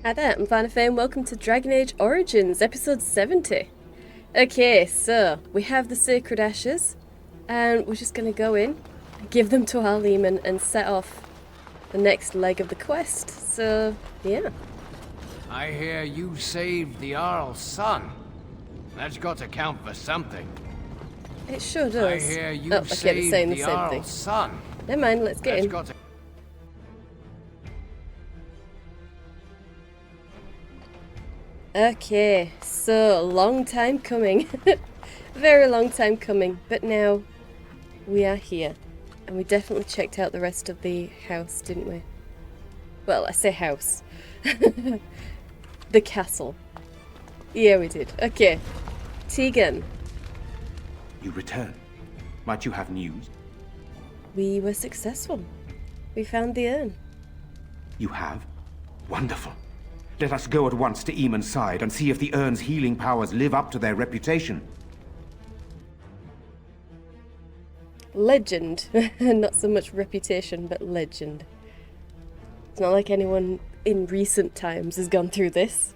Hi there, I'm Vanafane. Welcome to Dragon Age Origins, episode 70. Okay, so we have the Sacred Ashes, and we're just going to go in, give them to our Leman, and set off the next leg of the quest. So, yeah. I hear you saved the Earl's son. That's got to count for something. It sure I does. hear you okay, saved saying the the same Earl's thing. son. Never mind, let's get That's in. got to... Okay, so long time coming. Very long time coming, but now we are here. And we definitely checked out the rest of the house, didn't we? Well, I say house. The castle. Yeah, we did. Okay. Tegan. You return. Might you have news? We were successful. We found the urn. You have? Wonderful. Let us go at once to Eamon's side and see if the urn's healing powers live up to their reputation. Legend. Not so much reputation, but legend. It's not like anyone in recent times has gone through this.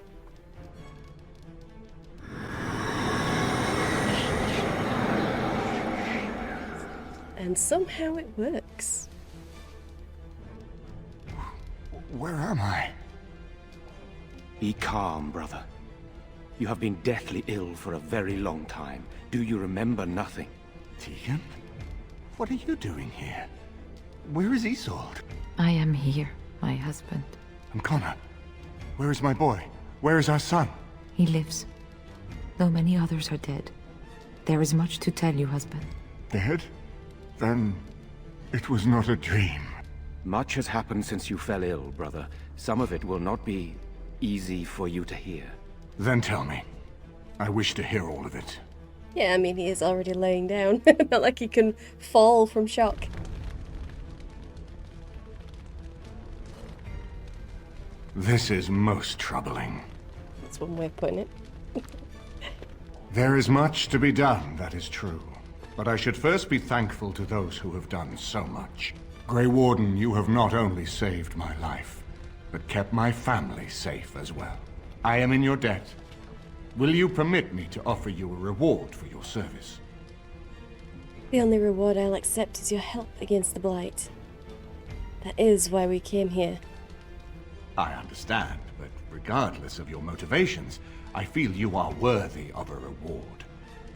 And somehow it works. Where am I? Be calm, brother. You have been deathly ill for a very long time. Do you remember nothing? Tegan? What are you doing here? Where is Isolde? I am here, my husband. And Connor? Where is my boy? Where is our son? He lives, though many others are dead. There is much to tell you, husband. Dead? Then it was not a dream. Much has happened since you fell ill, brother. Some of it will not be easy for you to hear. Then tell me. I wish to hear all of it. Yeah, I mean, he is already laying down. Not like he can fall from shock. This is most troubling. That's one way of putting it. There is much to be done, that is true. But I should first be thankful to those who have done so much. Grey Warden, you have not only saved my life, but kept my family safe as well. I am in your debt. Will you permit me to offer you a reward for your service? The only reward I'll accept is your help against the Blight. That is why we came here. I understand, but regardless of your motivations, I feel you are worthy of a reward.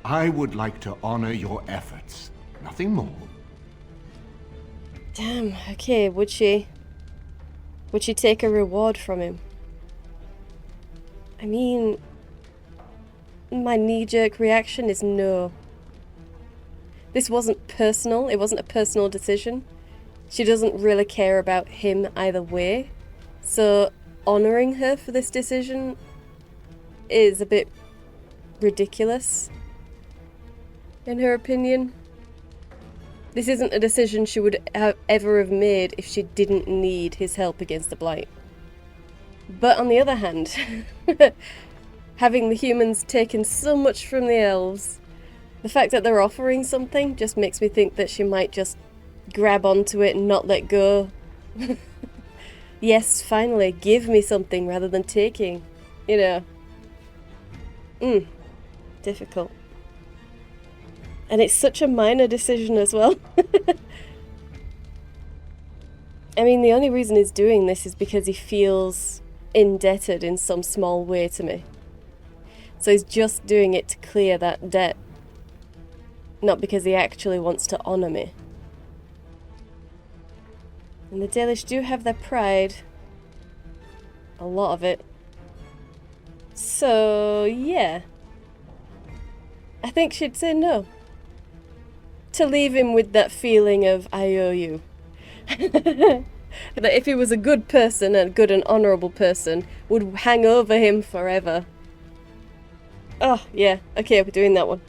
I would like to honor your efforts. Nothing more. Damn, okay, would she take a reward from him? I mean, my knee-jerk reaction is no. This wasn't personal, it wasn't a personal decision. She doesn't really care about him either way. So, honoring her for this decision is a bit ridiculous, in her opinion. This isn't a decision she would ever have made if she didn't need his help against the Blight. But on the other hand, having the humans taken so much from the elves, the fact that they're offering something just makes me think that she might just grab onto it and not let go. Yes, finally, give me something rather than taking, you know. Difficult. And it's such a minor decision as well. I mean, the only reason he's doing this is because he feels indebted in some small way to me. So he's just doing it to clear that debt. Not because he actually wants to honour me. And the Dalish do have their pride. A lot of it. So, yeah. I think she'd say no. To leave him with that feeling of, I owe you. That if he was a good person, a good and honourable person, would hang over him forever. Oh, yeah. Okay, we're doing that one.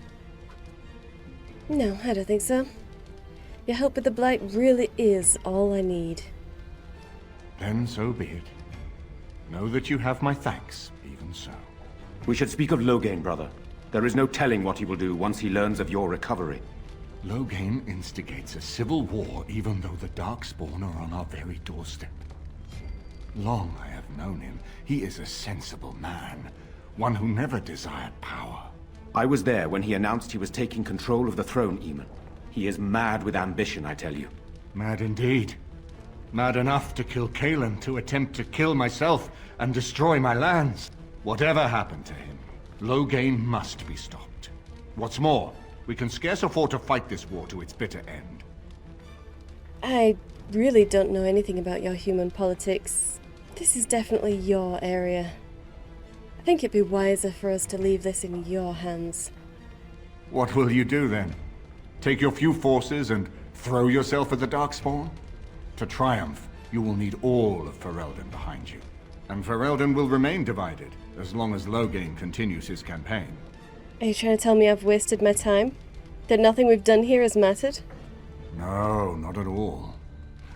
No, I don't think so. Your help with the Blight really is all I need. Then so be it. Know that you have my thanks, even so. We should speak of Loghain, brother. There is no telling what he will do once he learns of your recovery. Loghain instigates a civil war even though the darkspawn are on our very doorstep. Long I have known him. He is a sensible man, one who never desired power. I was there when he announced he was taking control of the throne, Eamon. He is mad with ambition, I tell you. Mad indeed. Mad enough to kill Kaelin, to attempt to kill myself and destroy my lands. Whatever happened to him, Loghain must be stopped. What's more, we can scarce afford to fight this war to its bitter end. I really don't know anything about your human politics. This is definitely your area. I think it'd be wiser for us to leave this in your hands. What will you do then? Take your few forces and throw yourself at the darkspawn? To triumph, you will need all of Ferelden behind you. And Ferelden will remain divided, as long as Loghain continues his campaign. Are you trying to tell me I've wasted my time? That nothing we've done here has mattered? No, not at all.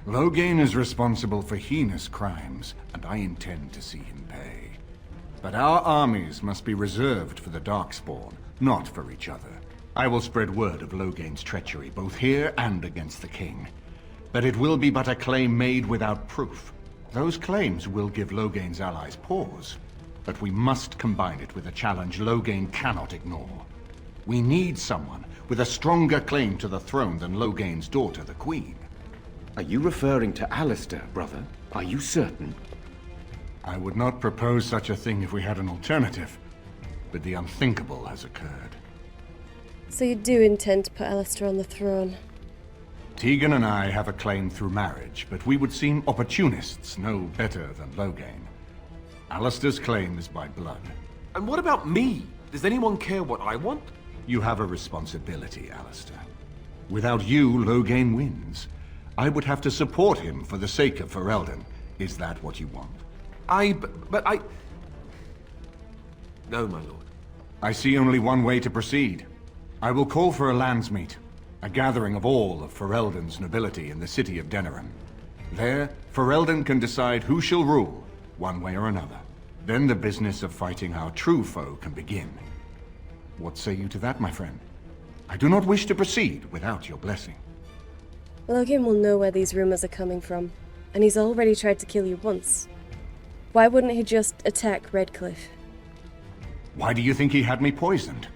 Loghain is responsible for heinous crimes, and I intend to see him pay. But our armies must be reserved for the darkspawn, not for each other. I will spread word of Loghain's treachery, both here and against the king. But it will be but a claim made without proof. Those claims will give Loghain's allies pause, but we must combine it with a challenge Loghain cannot ignore. We need someone with a stronger claim to the throne than Loghain's daughter, the Queen. Are you referring to Alistair, brother? Are you certain? I would not propose such a thing if we had an alternative, but the unthinkable has occurred. So you do intend to put Alistair on the throne? Tegan and I have a claim through marriage, but we would seem opportunists no better than Loghain. Alistair's claim is by blood. And what about me? Does anyone care what I want? You have a responsibility, Alistair. Without you, Loghain wins. I would have to support him for the sake of Ferelden. Is that what you want? No, my lord. I see only one way to proceed. I will call for a landsmeet, a gathering of all of Ferelden's nobility in the city of Denerim. There, Ferelden can decide who shall rule, one way or another. Then the business of fighting our true foe can begin. What say you to that, my friend? I do not wish to proceed without your blessing. Loghain will know where these rumors are coming from, and he's already tried to kill you once. Why wouldn't he just attack Redcliffe? Why do you think he had me poisoned?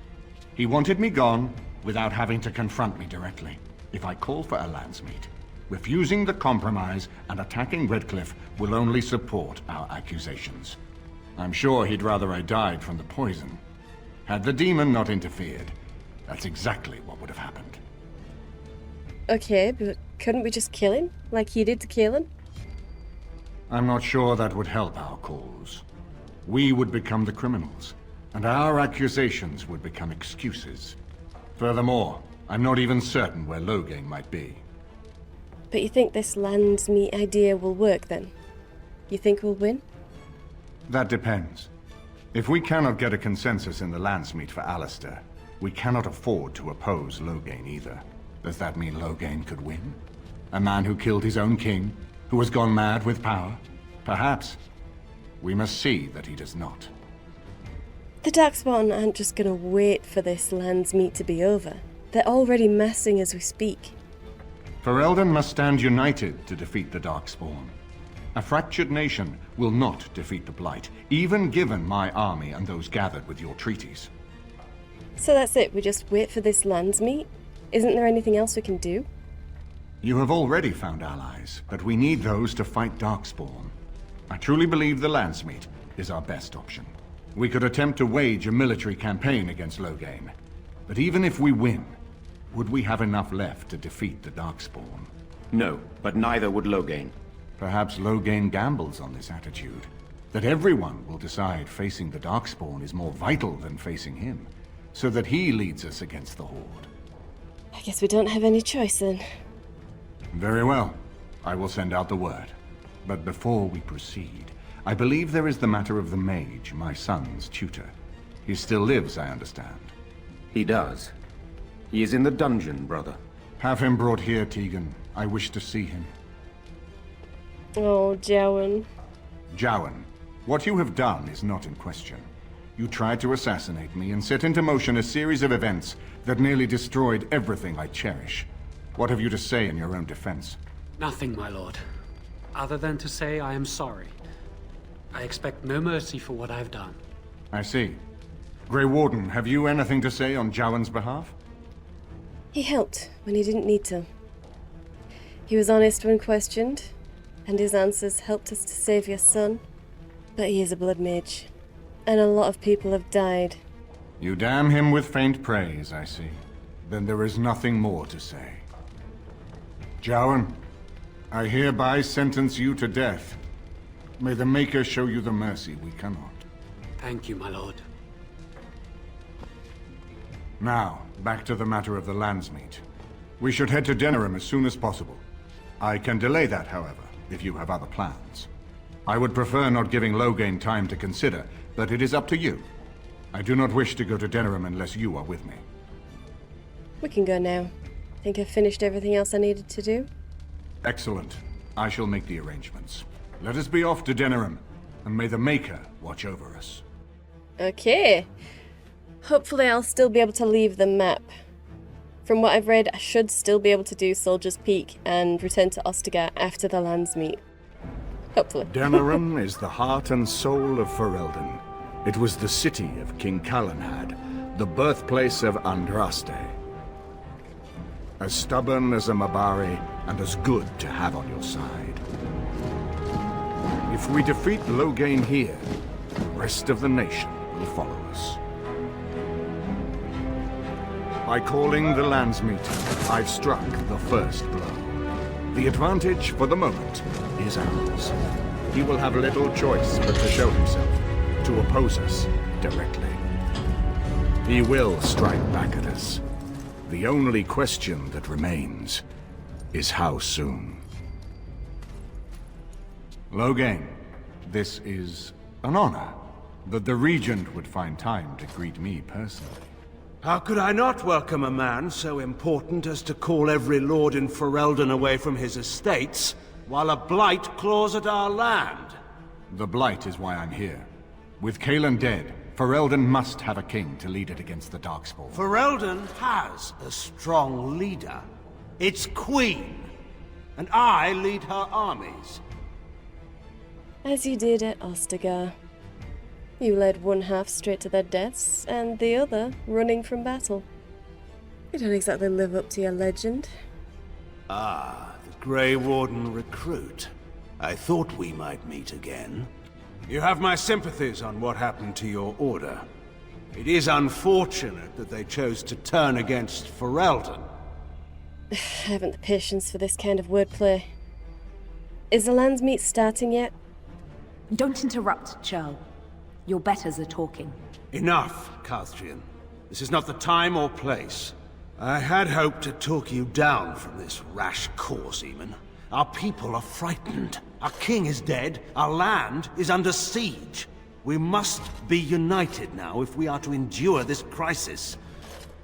He wanted me gone without having to confront me directly. If I call for a landsmeet, refusing the compromise and attacking Redcliffe will only support our accusations. I'm sure he'd rather I died from the poison. Had the demon not interfered, that's exactly what would have happened. Okay, but couldn't we just kill him, like he did to Kaelin? I'm not sure that would help our cause. We would become the criminals, and our accusations would become excuses. Furthermore, I'm not even certain where Loghain might be. But you think this landsmeet idea will work then? You think we'll win? That depends. If we cannot get a consensus in the landsmeet for Alistair, we cannot afford to oppose Loghain either. Does that mean Loghain could win? A man who killed his own king, who has gone mad with power? Perhaps. We must see that he does not. The darkspawn aren't just gonna wait for this landsmeet to be over. They're already massing as we speak. Ferelden must stand united to defeat the darkspawn. A fractured nation will not defeat the Blight, even given my army and those gathered with your treaties. So that's it, we just wait for this landsmeet? Isn't there anything else we can do? You have already found allies, but we need those to fight darkspawn. I truly believe the landsmeet is our best option. We could attempt to wage a military campaign against Loghain, but even if we win, would we have enough left to defeat the darkspawn? No, but neither would Loghain. Perhaps Loghain gambles on this attitude, that everyone will decide facing the darkspawn is more vital than facing him, so that he leads us against the Horde. I guess we don't have any choice then. Very well. I will send out the word. But before we proceed, I believe there is the matter of the mage, my son's tutor. He still lives, I understand. He does. He is in the dungeon, brother. Have him brought here, Tegan. I wish to see him. Oh, Jowan. Jowan, what you have done is not in question. You tried to assassinate me and set into motion a series of events that nearly destroyed everything I cherish. What have you to say in your own defense? Nothing, my lord. Other than to say I am sorry. I expect no mercy for what I've done. I see. Grey Warden, have you anything to say on Jowan's behalf? He helped when he didn't need to. He was honest when questioned, and his answers helped us to save your son. But he is a blood mage, and a lot of people have died. You damn him with faint praise, I see. Then there is nothing more to say. Jowan, I hereby sentence you to death. May the Maker show you the mercy we cannot. Thank you, my lord. Now, back to the matter of the Landsmeet. We should head to Denerim as soon as possible. I can delay that, however, if you have other plans. I would prefer not giving Loghain time to consider, but it is up to you. I do not wish to go to Denerim unless you are with me. We can go now. Think I've finished everything else I needed to do? Excellent. I shall make the arrangements. Let us be off to Denerim, and may the Maker watch over us. Okay. Hopefully I'll still be able to leave the map. From what I've read, I should still be able to do Soldier's Peak and return to Ostagar after the Landsmeet. Hopefully. Denerim is the heart and soul of Ferelden. It was the city of King Calenhad, the birthplace of Andraste. As stubborn as a Mabari, and as good to have on your side. If we defeat Loghain here, the rest of the nation will follow us. By calling the Landsmeet, I've struck the first blow. The advantage, for the moment, is ours. He will have little choice but to show himself, to oppose us directly. He will strike back at us. The only question that remains is how soon. Loghain, this is an honor that the Regent would find time to greet me personally. How could I not welcome a man so important as to call every lord in Ferelden away from his estates, while a Blight claws at our land? The Blight is why I'm here. With Cailan dead, Ferelden must have a king to lead it against the darkspawn. Ferelden has a strong leader. Its queen. And I lead her armies. As you did at Ostagar. You led one half straight to their deaths, and the other running from battle. You don't exactly live up to your legend. Ah, the Grey Warden recruit. I thought we might meet again. You have my sympathies on what happened to your order. It is unfortunate that they chose to turn against Ferelden. I haven't the patience for this kind of wordplay. Is the Landsmeet starting yet? Don't interrupt, Churl. Your betters are talking. Enough, Carthrian. This is not the time or place. I had hoped to talk you down from this rash course, Eamon. Our people are frightened. Our king is dead. Our land is under siege. We must be united now if we are to endure this crisis.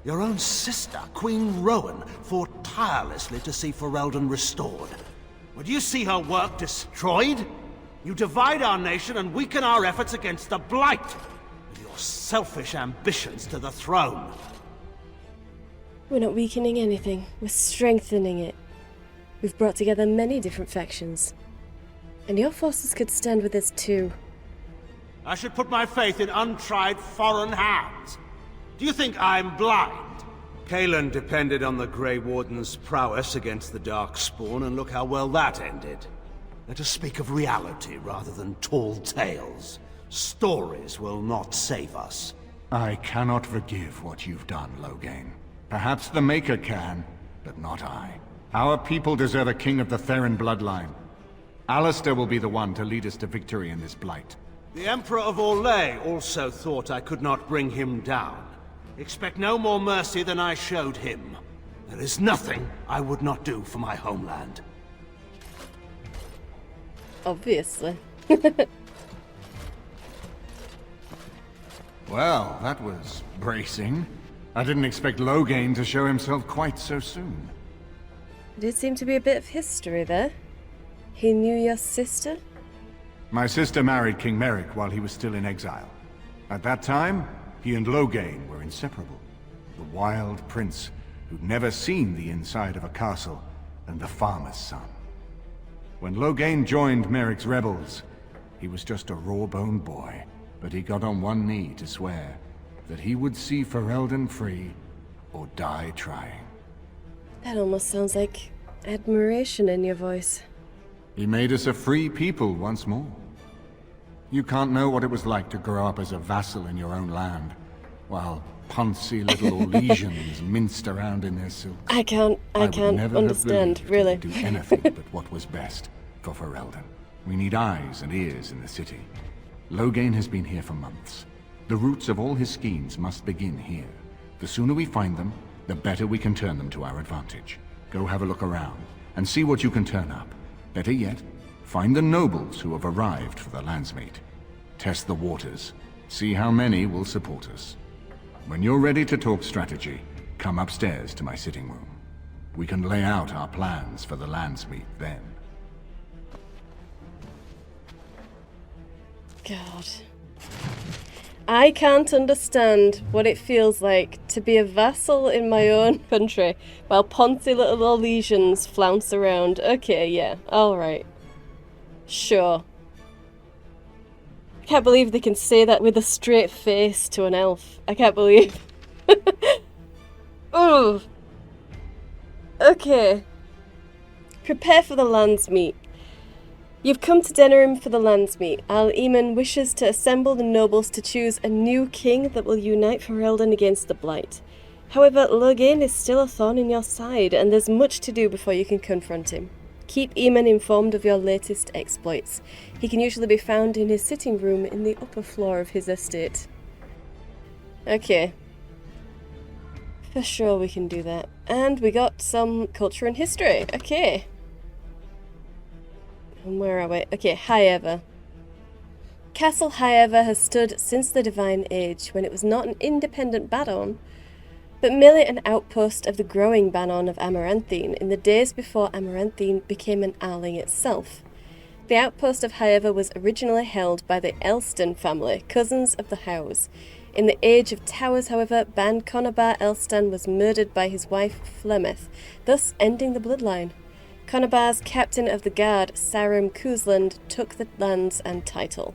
Your own sister, Queen Rowan, fought tirelessly to see Ferelden restored. Would you see her work destroyed? You divide our nation and weaken our efforts against the Blight, with your selfish ambitions to the throne. We're not weakening anything. We're strengthening it. We've brought together many different factions. And your forces could stand with us too. I should put my faith in untried foreign hands. Do you think I'm blind? Cailan depended on the Grey Warden's prowess against the darkspawn, and look how well that ended. Let us speak of reality rather than tall tales. Stories will not save us. I cannot forgive what you've done, Loghain. Perhaps the Maker can, but not I. Our people deserve a king of the Theron bloodline. Alistair will be the one to lead us to victory in this Blight. The Emperor of Orlais also thought I could not bring him down. Expect no more mercy than I showed him. There is nothing I would not do for my homeland. Obviously. Well, that was bracing. I didn't expect Loghain to show himself quite so soon. There did seem to be a bit of history there. He knew your sister? My sister married King Merrick while he was still in exile. At that time, he and Loghain were inseparable. The wild prince who'd never seen the inside of a castle, and the farmer's son. When Loghain joined Merrick's rebels, He was just a raw-boned boy, but he got on one knee to swear that he would see Ferelden free or die trying. That almost sounds like admiration in your voice. He made us a free people once more. You can't know what it was like to grow up as a vassal in your own land, while poncy little Orlesians minced around in their silks. I can't understand, really. Do anything but what was best for Ferelden. We need eyes and ears in the city. Loghain has been here for months. The roots of all his schemes must begin here. The sooner we find them, the better we can turn them to our advantage. Go have a look around, and see what you can turn up. Better yet, find the nobles who have arrived for the Landsmeet. Test the waters. See how many will support us. When you're ready to talk strategy, come upstairs to my sitting room. We can lay out our plans for the Landsmeet then. God. I can't understand what it feels like to be a vassal in my own country while poncy little Orlesians flounce around. Okay, yeah, alright. Sure. I can't believe they can say that with a straight face to an elf. I can't believe. Oh. Okay. Prepare for the Landsmeet. You've come to Denerim for the Landsmeet. Al-Eamon wishes to assemble the nobles to choose a new king that will unite Ferelden against the Blight. However, Loghain is still a thorn in your side, and there's much to do before you can confront him. Keep Eamon informed of your latest exploits. He can usually be found in his sitting room in the upper floor of his estate. Okay. For sure we can do that. And we got some culture and history. Okay. And where are we? Okay, Highever. Castle Highever has stood since the Divine Age, when it was not an independent Banon, but merely an outpost of the growing Banon of Amaranthine in the days before Amaranthine became an Arling itself. The outpost of Highever was originally held by the Elston family, cousins of the Howes. In the Age of Towers, however, Ban Conobar Elstan was murdered by his wife Flemeth, thus ending the bloodline. Conobar's captain of the guard, Sarum Cousland, took the lands and title.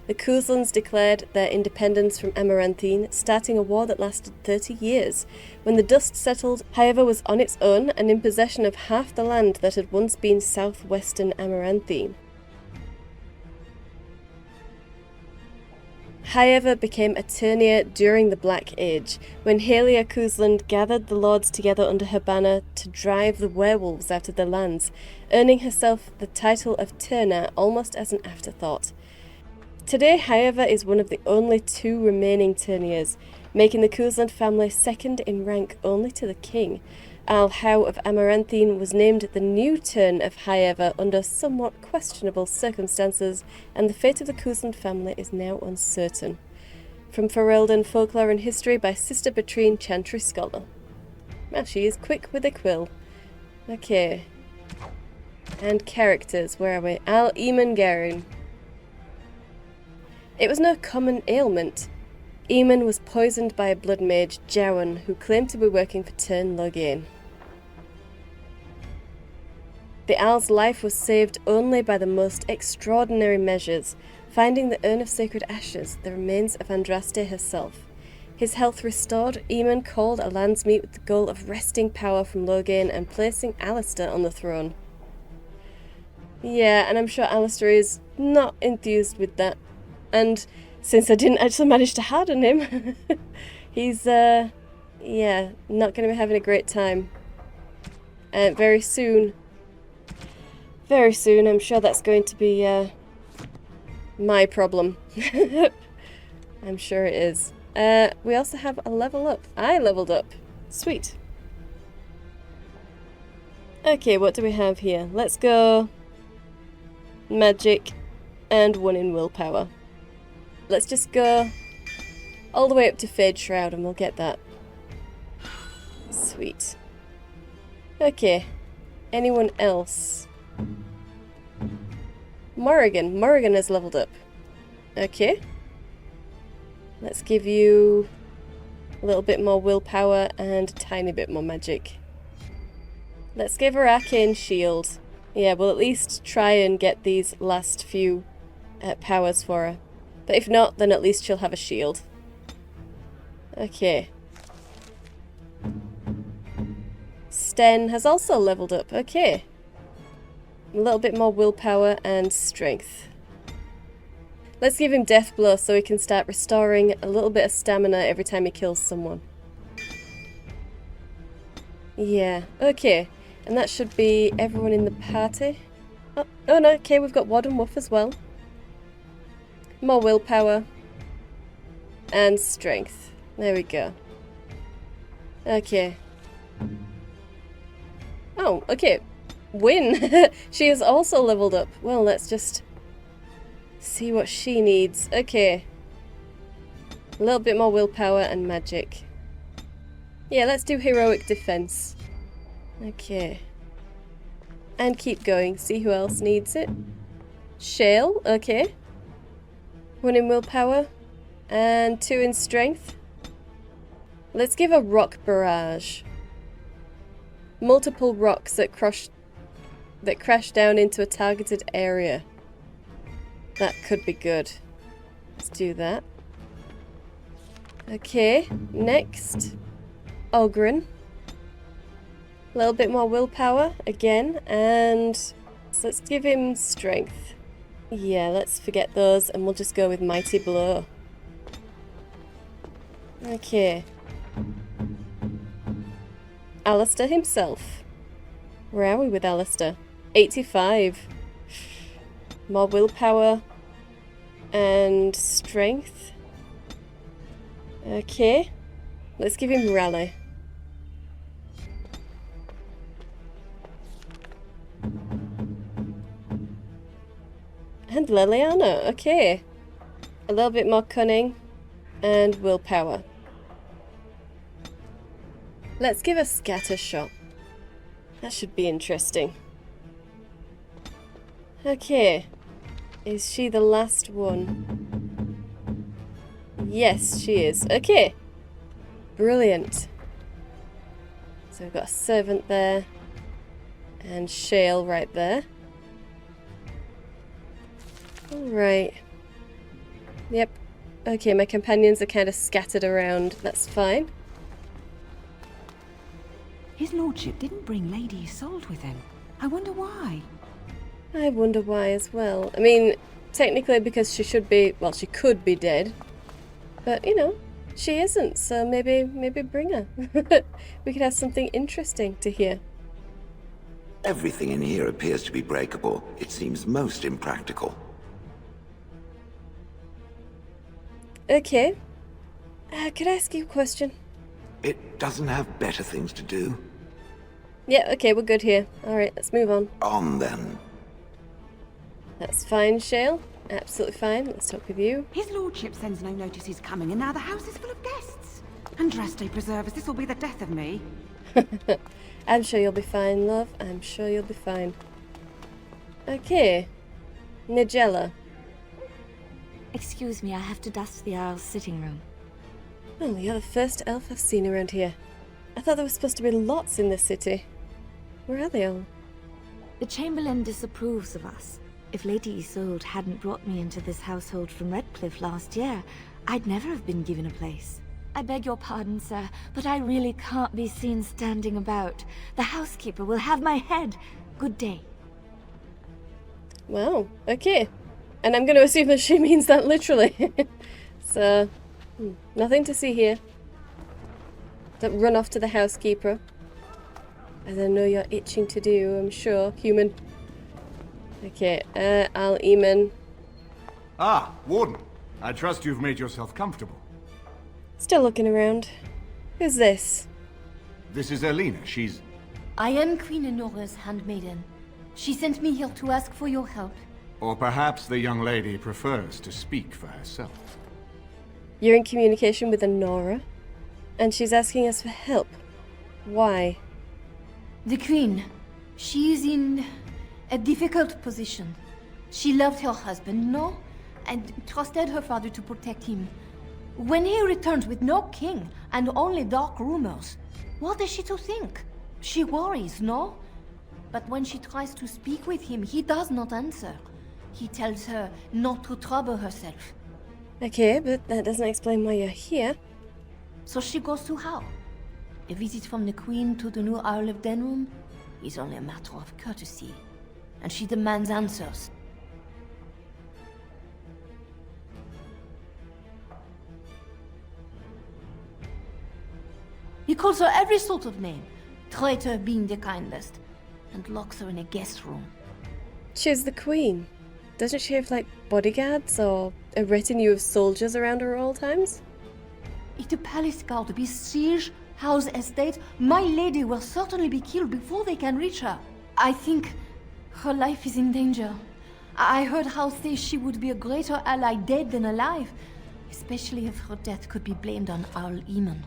The Couslands declared their independence from Amaranthine, starting a war that lasted 30 years. When the dust settled, Highever was on its own and in possession of half the land that had once been southwestern Amaranthine. Highever became Eternia during the Black Age, when Haelia Cousland gathered the lords together under her banner to drive the werewolves out of their lands, earning herself the title of Terna almost as an afterthought. Today, Highever is one of the only two remaining Ternias, making the Cousland family second in rank only to the king. Al-How of Amaranthine was named the new Tern of Highever under somewhat questionable circumstances, and the fate of the Cousland family is now uncertain. From Ferelden Folklore and History by Sister Betrine, Chantry Scholar. Well, she is quick with a quill. Okay. And characters, where are we? Al-Eamon Garin. It was no common ailment. Eamon was poisoned by a blood mage, Jowan, who claimed to be working for Tern Loghain. The Owl's life was saved only by the most extraordinary measures, finding the Urn of Sacred Ashes, the remains of Andraste herself. His health restored, Eamon called a Landsmeet with the goal of wresting power from Loghain and placing Alistair on the throne. Yeah, and I'm sure Alistair is not enthused with that. And since I didn't actually manage to harden him, he's, yeah, not going to be having a great time. Very soon, I'm sure that's going to be, my problem. I'm sure it is. We also have a level up. I leveled up. Sweet. Okay, what do we have here? Let's go magic and 1 in willpower. Let's just go all the way up to Fade Shroud and we'll get that. Sweet. Okay. Anyone else? Morrigan. Morrigan has leveled up. Okay. Let's give you a little bit more willpower and a tiny bit more magic. Let's give her Arcane Shield. Yeah, we'll at least try and get these last few powers for her. But if not, then at least she'll have a shield. Okay. Sten has also leveled up. Okay. A little bit more willpower and strength. Let's give him Death Blow so he can start restoring a little bit of stamina every time he kills someone. Yeah, okay. And that should be everyone in the party. Oh no, okay, we've got Wad and Woof as well. More willpower. And strength. There we go. Okay. Oh, okay. Win! She has also leveled up. Well, let's just see what she needs. Okay. A little bit more willpower and magic. Yeah, let's do heroic defense. Okay. And keep going. See who else needs it. Shale, okay. 1 in willpower. And 2 in strength. Let's give a rock barrage. Multiple rocks that crash down into a targeted area. That could be good. Let's do that. Okay, next. Ogren. A little bit more willpower again, and so let's give him strength. Yeah, let's forget those and we'll just go with Mighty Blow. Okay. Alistair himself. Where are we with Alistair? 85. More willpower and strength. Okay. Let's give him Rally. And Liliana, okay. A little bit more cunning and willpower. Let's give a Scatter Shot. That should be interesting. Okay. Is she the last one? Yes, she is. Okay. Brilliant. So we've got a servant there. And Shale right there. Alright. Yep. Okay, my companions are kind of scattered around. That's fine. His lordship didn't bring Lady Isolde with him. I wonder why. I wonder why as well. I mean, technically because she should be, well, she could be dead. But, you know, she isn't, so maybe bring her. We could have something interesting to hear. Everything in here appears to be breakable. It seems most impractical. Okay. Could I ask you a question? It doesn't have better things to do. Yeah, okay, we're good here. Alright, let's move on. On then. That's fine, Shale. Absolutely fine. Let's talk with you. His lordship sends no notice he's coming, and now the house is full of guests. Andraste preserve us, this will be the death of me. I'm sure you'll be fine, love. I'm sure you'll be fine. Okay. Nigella. Excuse me, I have to dust the Earl's sitting room. Well, you're the first elf I've seen around here. I thought there was supposed to be lots in this city. Where are they all? The Chamberlain disapproves of us. If Lady Isolde hadn't brought me into this household from Redcliffe last year, I'd never have been given a place. I beg your pardon, sir, but I really can't be seen standing about. The housekeeper will have my head. Good day. Wow, okay. And I'm going to assume that she means that literally. So, nothing to see here. Don't run off to the housekeeper. As I know you're itching to do, I'm sure, human. Okay, I'll Eamon. Ah, Warden. I trust you've made yourself comfortable. Still looking around. Who's this? This is Elena. She's... I am Queen Enora's handmaiden. She sent me here to ask for your help. Or perhaps the young lady prefers to speak for herself. You're in communication with Enora, and she's asking us for help. Why? The Queen. She is in a difficult position. She loved her husband, no? And trusted her father to protect him. When he returns with no king and only dark rumors, what is she to think? She worries, no? But when she tries to speak with him, he does not answer. He tells her not to trouble herself. Okay, but that doesn't explain why you're here. So she goes to how? A visit from the Queen to the new Isle of Denrum is only a matter of courtesy, and she demands answers. He calls her every sort of name, traitor being the kindest, and locks her in a guest room. She's the Queen. Doesn't she have, like, bodyguards or a retinue of soldiers around her at all times? If the palace guard besiege House Estate, my lady will certainly be killed before they can reach her. I think her life is in danger. I heard House say she would be a greater ally dead than alive, especially if her death could be blamed on Owl Eamon.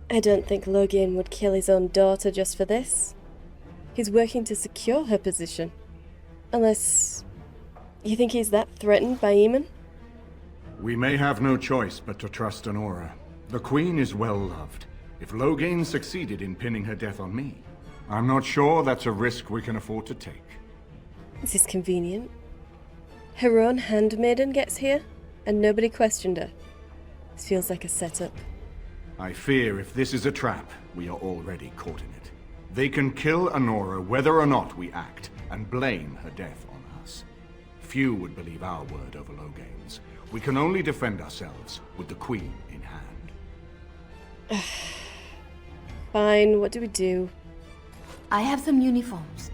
I don't think Loghain would kill his own daughter just for this. He's working to secure her position. Unless... you think he's that threatened by Eamon? We may have no choice but to trust Honora. The Queen is well loved. If Loghain succeeded in pinning her death on me, I'm not sure that's a risk we can afford to take. This is convenient. Her own handmaiden gets here, and nobody questioned her. This feels like a setup. I fear if this is a trap, we are already caught in it. They can kill Honora whether or not we act, and blame her death on us. Few would believe our word over Loghain's. We can only defend ourselves with the Queen in hand. Fine, what do we do? I have some uniforms.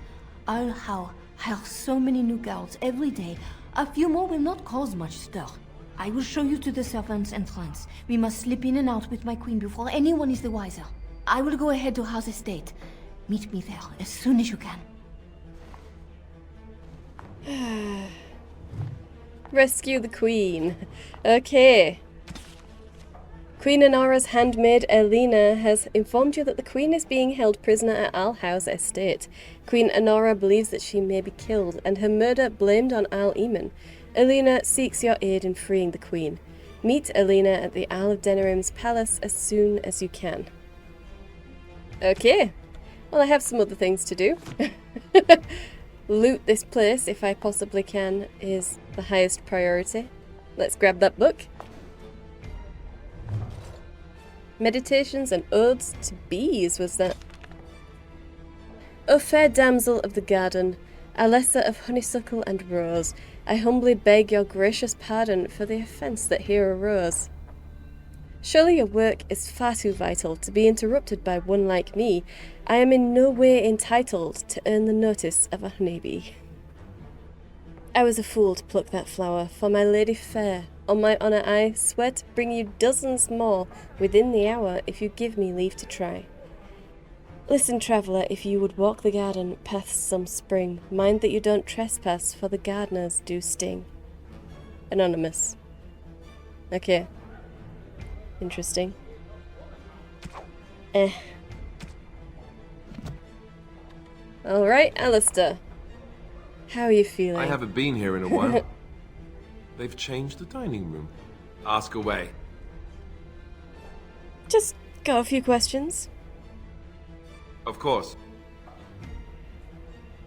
I'll hire so many new guards every day. A few more will not cause much stir. I will show you to the servants' entrance. We must slip in and out with my queen before anyone is the wiser. I will go ahead to House Estate. Meet me there as soon as you can. Rescue the Queen. Okay. Queen Honora's handmaid, Elena, has informed you that the Queen is being held prisoner at Owl House Estate. Queen Honora believes that she may be killed, and her murder blamed on Owl Eamon. Elena seeks your aid in freeing the Queen. Meet Elena at the Isle of Denrim's palace as soon as you can. Okay. Well, I have some other things to do. Loot this place, if I possibly can, is the highest priority. Let's grab that book. Meditations and Odes to Bees, was that? O fair damsel of the garden, a lesser of honeysuckle and rose, I humbly beg your gracious pardon for the offence that here arose. Surely your work is far too vital to be interrupted by one like me. I am in no way entitled to earn the notice of a honeybee. I was a fool to pluck that flower, for my lady fair. On my honour I swear to bring you dozens more within the hour if you give me leave to try. Listen, traveller, if you would walk the garden paths some spring, mind that you don't trespass, for the gardeners do sting. Anonymous. Okay. Interesting. Alright, Alistair. How are you feeling? I haven't been here in a while. They've changed the dining room. Ask away. Just got a few questions. Of course.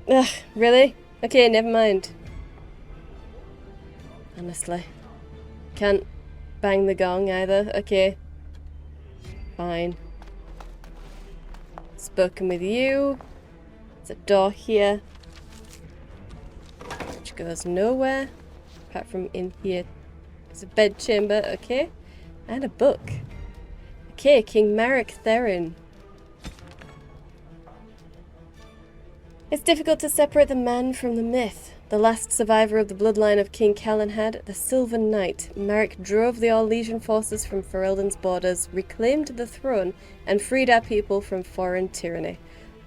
Ugh, really? Okay, never mind. Honestly. Can't bang the gong either. Okay. Fine. Spoken with you. There's a door here, which goes nowhere, apart from in here. There's a bedchamber, okay. And a book. Okay, King Marek Therin. It's difficult to separate the man from the myth. The last survivor of the bloodline of King Calenhad, the Sylvan Knight, Marek drove the Orlesian forces from Ferelden's borders, reclaimed the throne, and freed our people from foreign tyranny.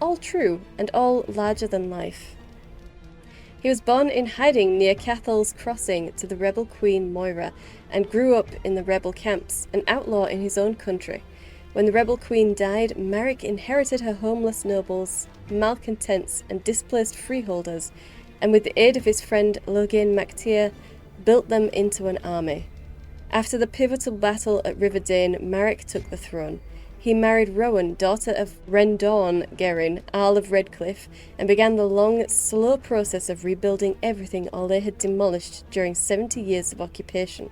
All true, and all larger than life. He was born in hiding near Cathal's crossing to the rebel queen Moira, and grew up in the rebel camps, an outlaw in his own country. When the rebel queen died, Marek inherited her homeless nobles, malcontents, and displaced freeholders, and with the aid of his friend Loghain MacTair, built them into an army. After the pivotal battle at Riverdane, Marek took the throne. he married Rowan, daughter of Rendorn Gerin, Earl of Redcliffe, and began the long, slow process of rebuilding everything Alde had demolished during 70 years of occupation.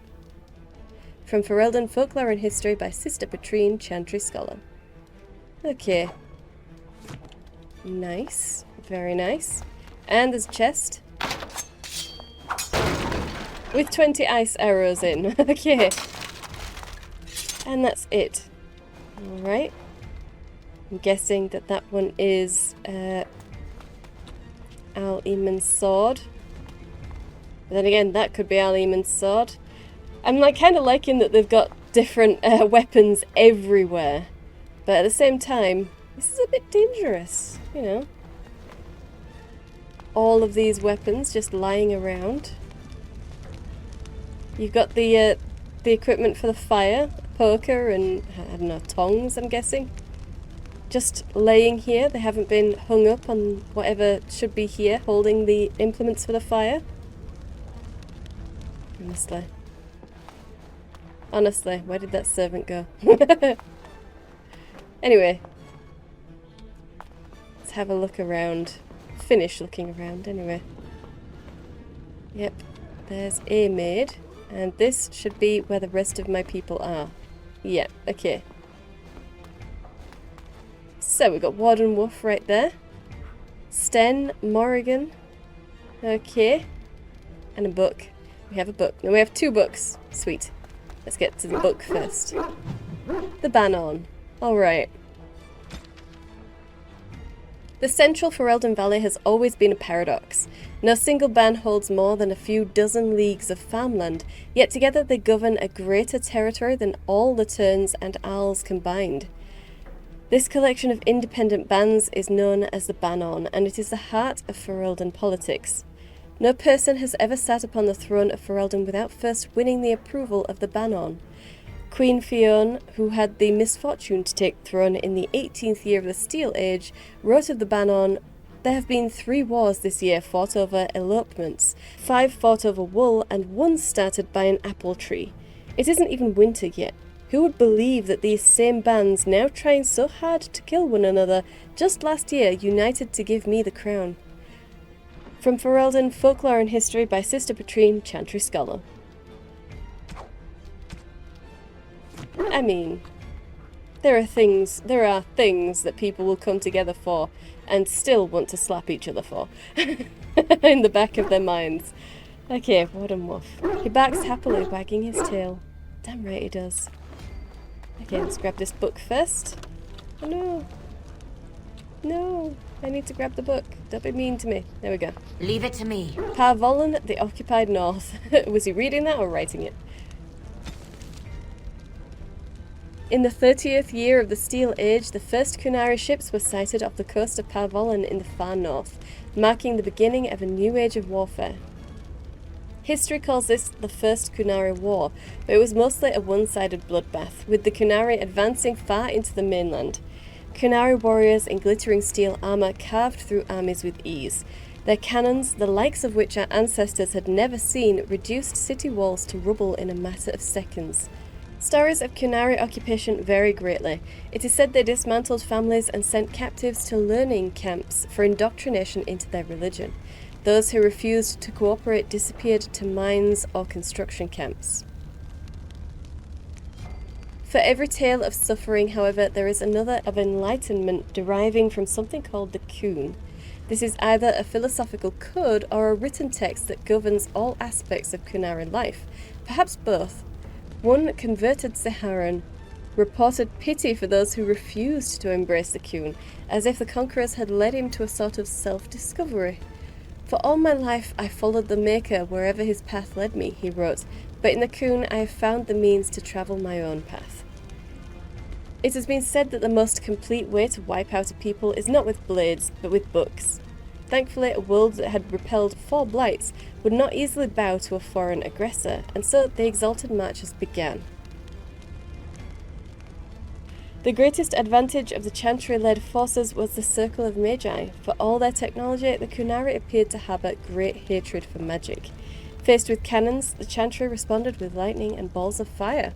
From Ferelden Folklore and History by Sister Patrine, Chantry Scholar. Okay. Nice. Very nice. And there's a chest. With 20 ice arrows in. Okay. And that's it. Alright. I'm guessing that that one is Al Eamon's sword. But then again, that could be Al Eamon's sword. I'm like kind of liking that they've got different weapons everywhere. But at the same time, this is a bit dangerous, you know. All of these weapons just lying around. You've got the equipment for the fire. Poker and, I don't know, tongs, I'm guessing. Just laying here. They haven't been hung up on whatever should be here, holding the implements for the fire. Honestly, where did that servant go? Anyway. Let's have a look around. Finish looking around, anyway. Yep. There's a maid. And this should be where the rest of my people are. Yeah, okay. So we've got Warden Wolf right there. Sten, Morrigan. Okay. And a book. We have a book. No, we have 2 books. Sweet. Let's get to the book first. The Banon. Alright. The central Ferelden Valley has always been a paradox. No single ban holds more than a few dozen leagues of farmland, yet together they govern a greater territory than all the Terns and Owls combined. This collection of independent bans is known as the Banon, and it is the heart of Ferelden politics. No person has ever sat upon the throne of Ferelden without first winning the approval of the Banon. Queen Fionn, who had the misfortune to take the throne in the 18th year of the Steel Age, wrote of the Banon, "There have been 3 wars this year fought over elopements, 5 fought over wool, and 1 started by an apple tree. It isn't even winter yet. Who would believe that these same bands, now trying so hard to kill one another, just last year united to give me the crown?" From Ferelden Folklore and History by Sister Patrine, Chantry Scholar. I mean, there are things that people will come together for and still want to slap each other for. In the back of their minds. Okay, Warden Wolf. He barks happily, wagging his tail. Damn right he does. Okay, let's grab this book first. Oh no. No, I need to grab the book. Don't be mean to me. There we go. Leave it to me. Parvolan, the Occupied North. Was he reading that or writing it? In the 30th year of the Steel Age, the first Kunari ships were sighted off the coast of Parvolan in the far north, marking the beginning of a new age of warfare. History calls this the First Kunari War, but it was mostly a one-sided bloodbath, with the Kunari advancing far into the mainland. Kunari warriors in glittering steel armour carved through armies with ease. Their cannons, the likes of which our ancestors had never seen, reduced city walls to rubble in a matter of seconds. Stories of Kunari occupation vary greatly. It is said they dismantled families and sent captives to learning camps for indoctrination into their religion. Those who refused to cooperate disappeared to mines or construction camps. For every tale of suffering, however, there is another of enlightenment deriving from something called the Kun. This is either a philosophical code or a written text that governs all aspects of Kunari life, perhaps both. One converted Saharan reported pity for those who refused to embrace the Kun, as if the conquerors had led him to a sort of self-discovery. "For all my life I followed the Maker wherever his path led me," he wrote, "but in the Kun I have found the means to travel my own path." It has been said that the most complete way to wipe out a people is not with blades, but with books. Thankfully, a world that had repelled 4 blights would not easily bow to a foreign aggressor, and so the exalted marches began. The greatest advantage of the Chantry-led forces was the Circle of Magi. For all their technology, the Kunari appeared to harbour great hatred for magic. Faced with cannons, the Chantry responded with lightning and balls of fire.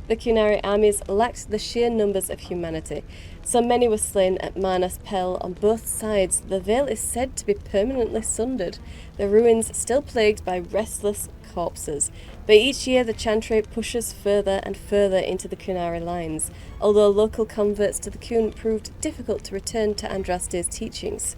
the Qunari armies lacked the sheer numbers of humanity. So many were slain at Marnas Pel on both sides. The Vale is said to be permanently sundered, the ruins still plagued by restless corpses. But each year the Chantry pushes further and further into the Qunari lines, although local converts to the Qun proved difficult to return to Andraste's teachings.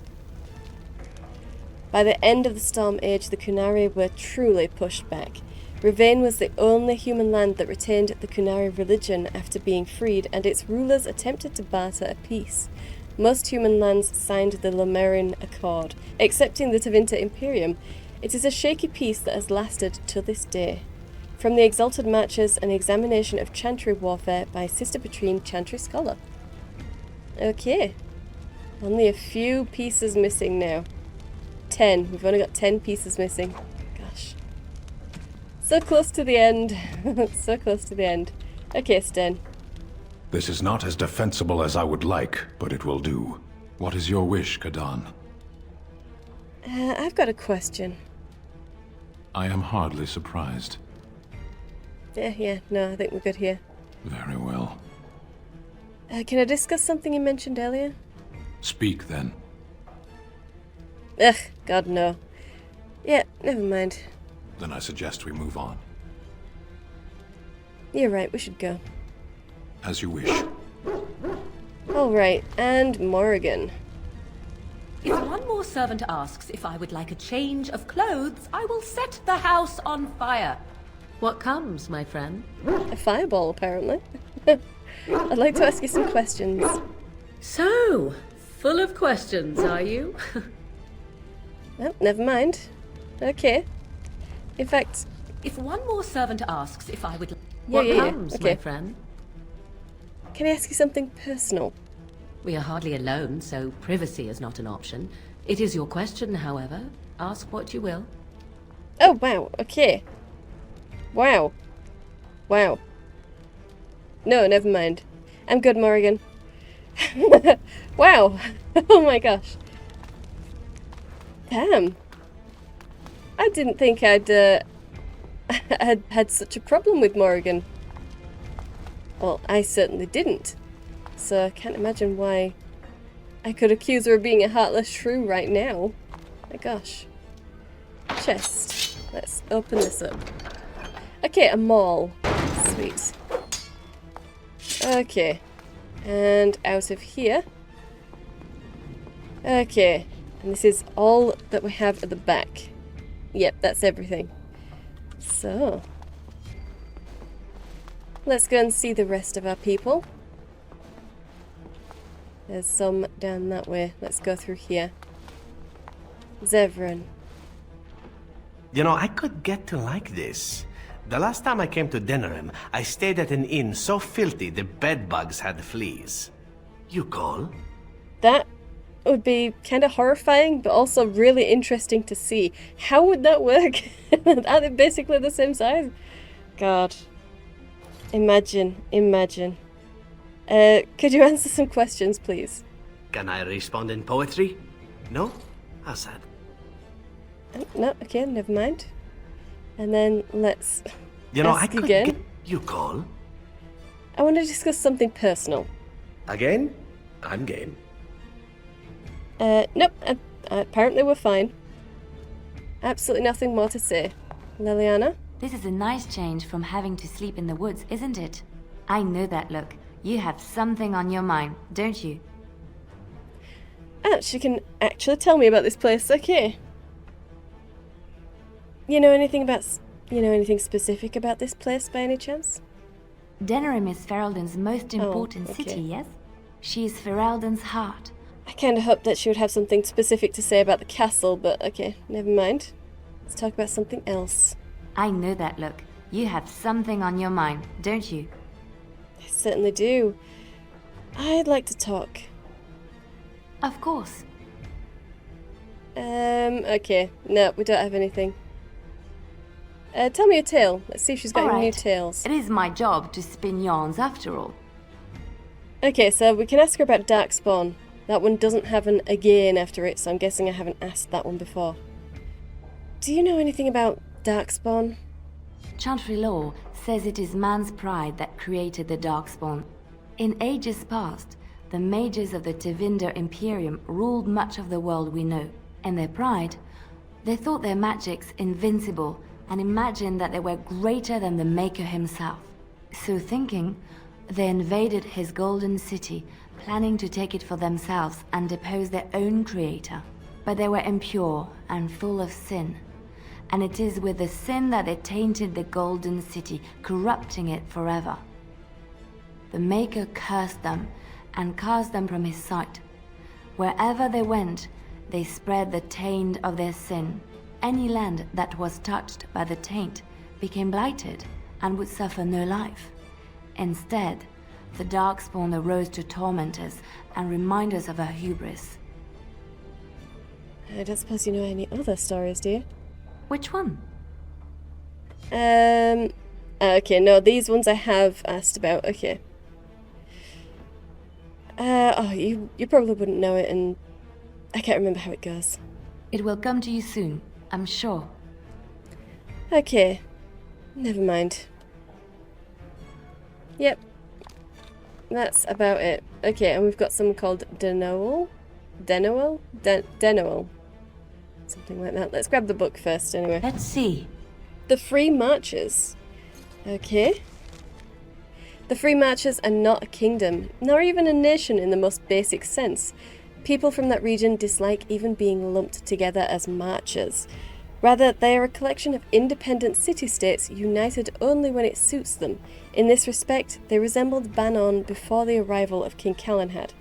By the end of the Storm Age, the Qunari were truly pushed back. Rivain was the only human land that retained the Qunari religion after being freed, and its rulers attempted to barter a peace. Most human lands signed the Lomerin Accord, excepting the Tevinter Imperium. It is a shaky peace that has lasted to this day. From the Exalted Marches, an examination of Chantry warfare by Sister Petrine, Chantry Scholar. Okay. Only a few pieces missing now. 10. We've only got 10 pieces missing. Gosh. So close to the end. So close to the end. Okay, Sten. This is not as defensible as I would like, but it will do. What is your wish, Kadan? I've got a question. I am hardly surprised. Yeah, no, I think we're good here. Very well. Can I discuss something you mentioned earlier? Speak, then. Ugh, God, no. Yeah, never mind. Then I suggest we move on. You're right, we should go. As you wish. Alright, and Morrigan. If one more servant asks if I would like a change of clothes, I will set the house on fire. What comes, my friend? A fireball, apparently. I'd like to ask you some questions. So, full of questions, are you? Oh, never mind. Okay. In fact... If one more servant asks if I would... Yeah, what comes, okay. my friend? Can I ask you something personal? We are hardly alone, so privacy is not an option. It is your question, however. Ask what you will. Oh, wow. Okay. Wow. Wow. No, never mind. I'm good, Morrigan. Wow. Oh my gosh. Damn. I didn't think I'd had such a problem with Morrigan. Well, I certainly didn't. So I can't imagine why I could accuse her of being a heartless shrew right now. My gosh. Chest. Let's open this up. Okay, a maul. Sweet. Okay. And out of here. Okay. And this is all that we have at the back. Yep, that's everything. So. Let's go and see the rest of our people. There's some down that way. Let's go through here. Zevran. You know, I could get to like this. The last time I came to Denerim, I stayed at an inn so filthy the bedbugs had fleas. You call? That would be kind of horrifying, but also really interesting to see. How would that work? Are they basically the same size? God. Imagine. Could you answer some questions, please? Can I respond in poetry? No? How sad. No, okay, never mind. And then let's ask again. You call? I want to discuss something personal. Again? I'm game. Nope. Apparently we're fine. Absolutely nothing more to say. Liliana? This is a nice change from having to sleep in the woods, isn't it? I know that look. You have something on your mind, don't you? She can actually tell me about this place, okay. You know anything specific about this place by any chance? Denerim is Ferelden's most important city, yes? She is Ferelden's heart. I kind of hoped that she would have something specific to say about the castle, but okay, never mind. Let's talk about something else. I know that look. You have something on your mind, don't you? I certainly do. I'd like to talk. Of course. Okay. No, we don't have anything. Tell me a tale. Let's see if she's got any new tales. It is my job to spin yarns after all. Okay, so we can ask her about darkspawn. That one doesn't have an again after it, so I'm guessing I haven't asked that one before. Do you know anything about darkspawn? Chantry lore says it is man's pride that created the darkspawn. In ages past, the mages of the Tevinder Imperium ruled much of the world we know. In their pride, they thought their magics invincible and imagined that they were greater than the Maker himself. So thinking, they invaded his golden city, planning to take it for themselves and depose their own creator. But they were impure and full of sin. And it is with the sin that they tainted the golden city, corrupting it forever. The Maker cursed them and cast them from his sight. Wherever they went, they spread the taint of their sin. Any land that was touched by the taint became blighted and would suffer no life. Instead, the darkspawn arose to torment us and remind us of our hubris. I don't suppose you know any other stories, do you? Which one? Okay, no, these ones I have asked about, okay. You probably wouldn't know it, and I can't remember how it goes. It will come to you soon, I'm sure. Okay, never mind. Yep, that's about it. Okay, and we've got someone called Denoel? Denoel? Something like that. Let's grab the book first, anyway. Let's see. The Free Marchers. Okay. The Free Marchers are not a kingdom, nor even a nation in the most basic sense. People from that region dislike even being lumped together as marchers. Rather, they are a collection of independent city-states united only when it suits them. In this respect, they resembled Banon before the arrival of King Calenhad.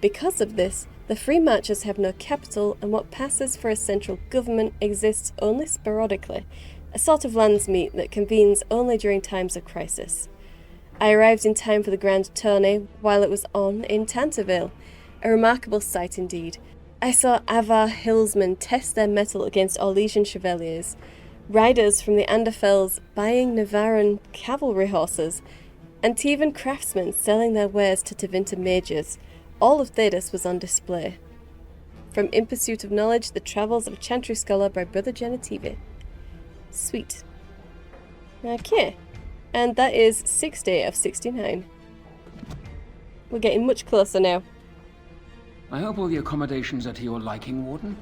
Because of this, the Free Marchers have no capital, and what passes for a central government exists only sporadically, a sort of landsmeet that convenes only during times of crisis. I arrived in time for the grand tourney while it was on in Tanterville, a remarkable sight indeed. I saw Avar hillsmen test their mettle against Orlesian chevaliers, riders from the Anderfells buying Navaran cavalry horses, and Tevan craftsmen selling their wares to Tevinter mages. All of Thedas was on display. From In Pursuit of Knowledge, The Travels of a Chantry Scholar by Brother Genitive. Sweet. Okay. And that is 60 of 69. We're getting much closer now. I hope all the accommodations are to your liking, Warden.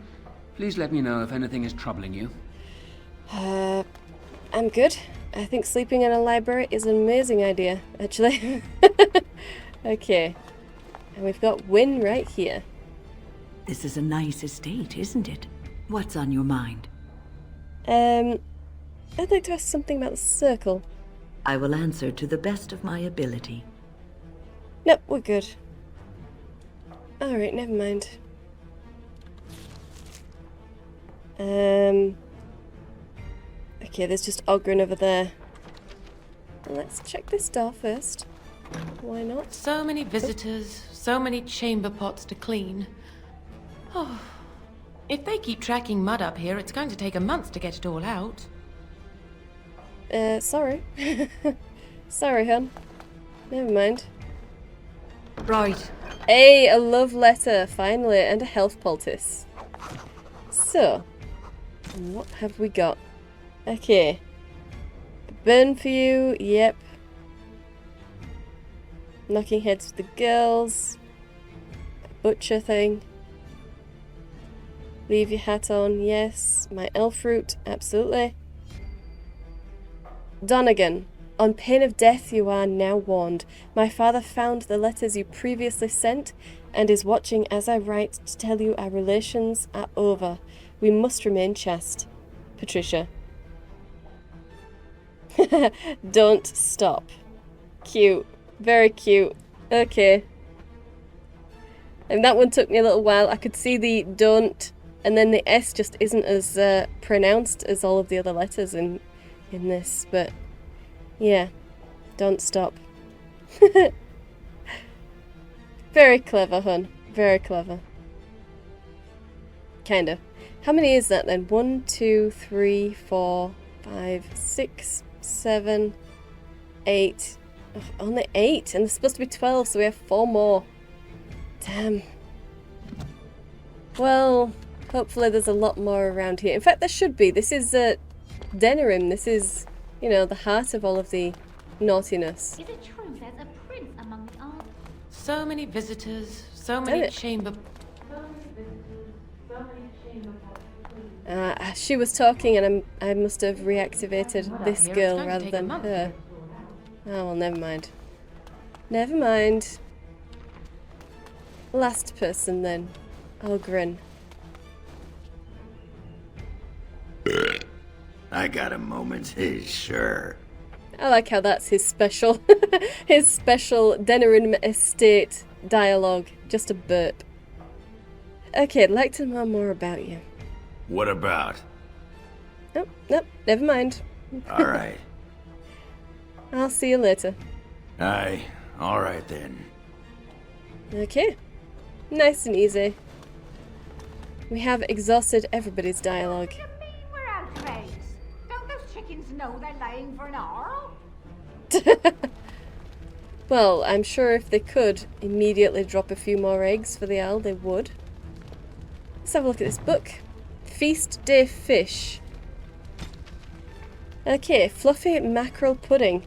Please let me know if anything is troubling you. I'm good. I think sleeping in a library is an amazing idea, actually. Okay. And we've got Wynne right here. This is a nice estate, isn't it? What's on your mind? I'd like to ask something about the circle. I will answer to the best of my ability. Nope, we're good. Alright, never mind. Okay, there's just Ogren over there. Let's check this door first. Why not? So many visitors, so many chamber pots to clean. Oh, if they keep tracking mud up here, it's going to take a month to get it all out. Sorry. Sorry, hon. Never mind. Right. Hey, a love letter, finally, and a health poultice. So, what have we got? Okay. A burn for you, yep. Knocking heads with the girls. A butcher thing. Leave your hat on, yes. My elf root, absolutely. Donegan, on pain of death you are now warned. My father found the letters you previously sent and is watching as I write to tell you our relations are over. We must remain chaste. Patricia. Don't stop. Cute. Very cute. Okay. And that one took me a little while. I could see the don't, and then the S just isn't as pronounced as all of the other letters in this, but yeah, don't stop. Very clever, hun. Very clever. Kinda. How many is that then? 1, 2, 3, 4, 5, 6, 7, 8. Oh, only 8, and there's supposed to be 12, so we have 4 more. Damn. Well, hopefully there's a lot more around here. In fact, there should be. This is Denerim. This is you know, the heart of all of the naughtiness. Is it true there's a prince among the army? So many visitors, so Damn many it. chamber... She was talking and I must have reactivated this Here, it's girl going to rather take a than month. her. Oh, well, never mind. Never mind. Last person then. I'll grin. I got a moment's sure. I like how that's his special, his special Denerim estate dialogue. Just a burp. Okay, I'd like to know more about you. What about? Nope, nope, never mind. All right. I'll see you later. Aye, all right then. Okay. Nice and easy. We have exhausted everybody's dialogue. We're outraged. Don't those chickens know they're laying for an Arl? Well, I'm sure if they could immediately drop a few more eggs for the owl, they would. Let's have a look at this book. Feast Day Fish. Okay, fluffy mackerel pudding.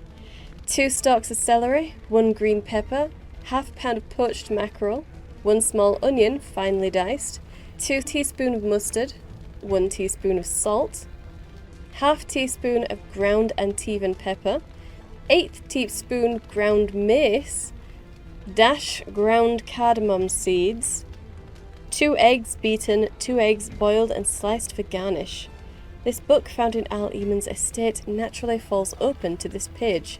2 stalks of celery, 1 green pepper, half pound of poached mackerel, 1 small onion, finely diced, 2 teaspoons of mustard, 1 teaspoon of salt, half teaspoon of ground Antivan pepper, 1/8 teaspoon ground mace, dash ground cardamom seeds, 2 eggs beaten, 2 eggs boiled and sliced for garnish. This book found in Al Eamon's estate naturally falls open to this page.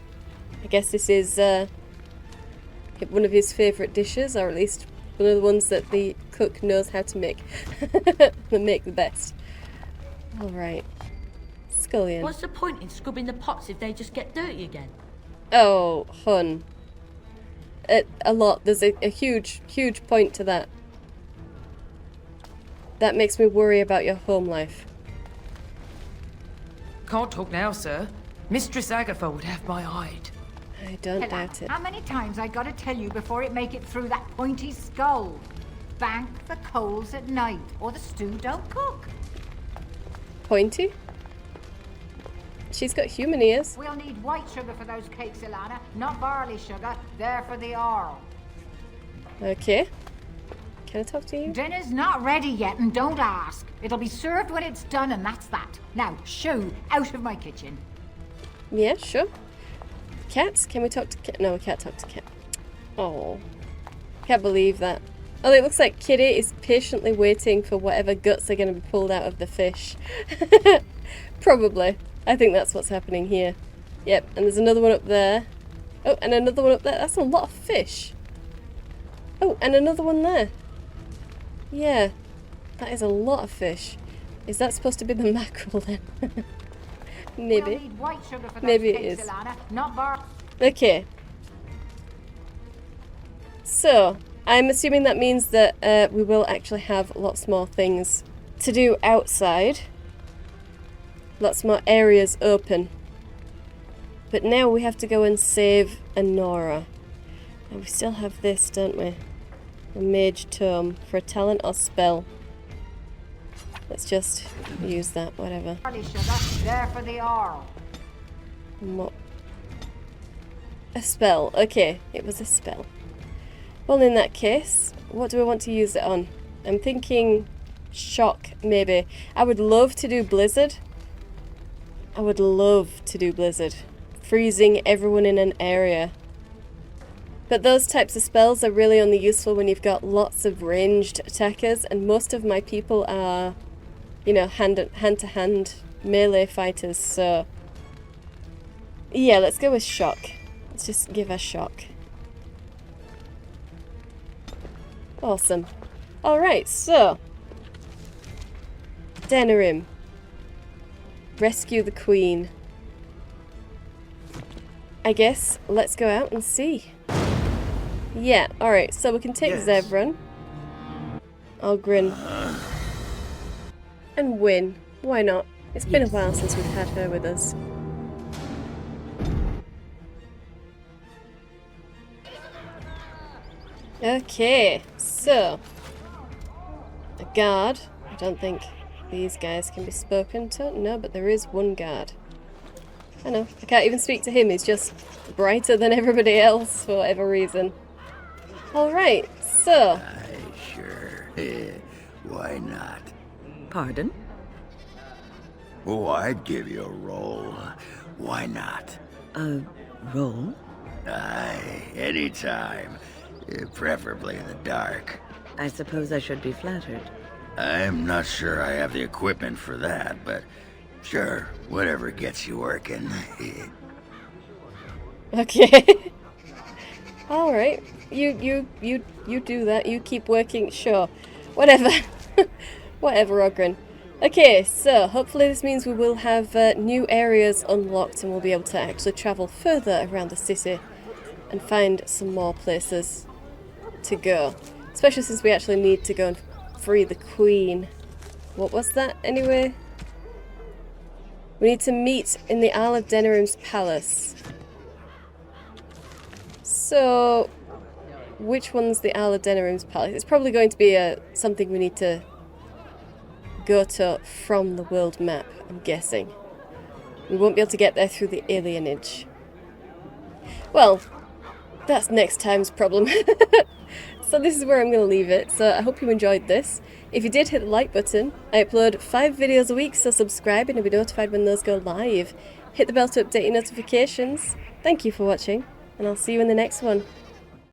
I guess this is one of his favourite dishes, or at least one of the ones that the cook knows how to make. And make the best. Alright. Scullion. What's the point in scrubbing the pots if they just get dirty again? Oh, hun. A lot. There's a huge, huge point to that. That makes me worry about your home life. Can't talk now, sir. Mistress Agatha would have my hide. I don't doubt it. How many times I gotta tell you before it make it through that pointy skull? Bank the coals at night, or the stew don't cook. Pointy? She's got human ears. We'll need white sugar for those cakes, Ilana, not barley sugar. They're for the Arl. Okay. Can I talk to you? Dinner's not ready yet, and don't ask. It'll be served when it's done, and that's that. Now, shoo, out of my kitchen. Yeah, sure. Cats? Can we talk to cat? No, we can't talk to cat. Oh. Can't believe that. Oh, it looks like Kitty is patiently waiting for whatever guts are going to be pulled out of the fish. Probably. I think that's what's happening here. Yep, and there's another one up there. Oh, and another one up there. That's a lot of fish. Oh, and another one there. Yeah, that is a lot of fish. Is that supposed to be the mackerel then? Maybe. We'll need white sugar for those Maybe it cakes, is. Ilana, not barley. Okay. So, I'm assuming that means that we will actually have lots more things to do outside. Lots more areas open. But now we have to go and save Anora. And we still have this, don't we? A mage tome for a talent or spell. Let's just use that, whatever. Barley sugar, they're for the Arl. A spell. Okay, it was a spell. Well, in that case, what do I want to use it on? I'm thinking shock, maybe. I would love to do blizzard. I would love to do blizzard. Freezing everyone in an area. But those types of spells are really only useful when you've got lots of ranged attackers, and most of my people are, you know, hand-to-hand melee fighters, so... Yeah, let's go with shock. Let's just give her shock. Awesome. Alright, so... Denerim. Rescue the Queen. I guess let's go out and see. Yeah, alright, so we can take Zevran. I'll grin. And win. Why not? It's been a while since we've had her with us. Okay, so... A guard. I don't think these guys can be spoken to. No, but there is one guard. I know. I can't even speak to him. He's just brighter than everybody else for whatever reason. Alright, so... Sure. Why not? Pardon? Oh, I'd give you a roll. Why not? A roll? Aye, anytime. Preferably in the dark. I suppose I should be flattered. I'm not sure I have the equipment for that, but sure, whatever gets you working. Okay. Alright. You do that. You keep working. Sure. Whatever. Whatever, Ogren. Okay, so hopefully this means we will have new areas unlocked and we'll be able to actually travel further around the city and find some more places to go. Especially since we actually need to go and free the Queen. What was that, anyway? We need to meet in the Isle of Denerim's palace. So, which one's the Isle of Denerim's palace? It's probably going to be something we need to go to from the world map, I'm guessing. We won't be able to get there through the alienage. Well, that's next time's problem. So this is where I'm going to leave it. So I hope you enjoyed this. If you did, hit the like button. I upload 5 videos a week, so subscribe and you'll be notified when those go live. Hit the bell to update your notifications. Thank you for watching, and I'll see you in the next one.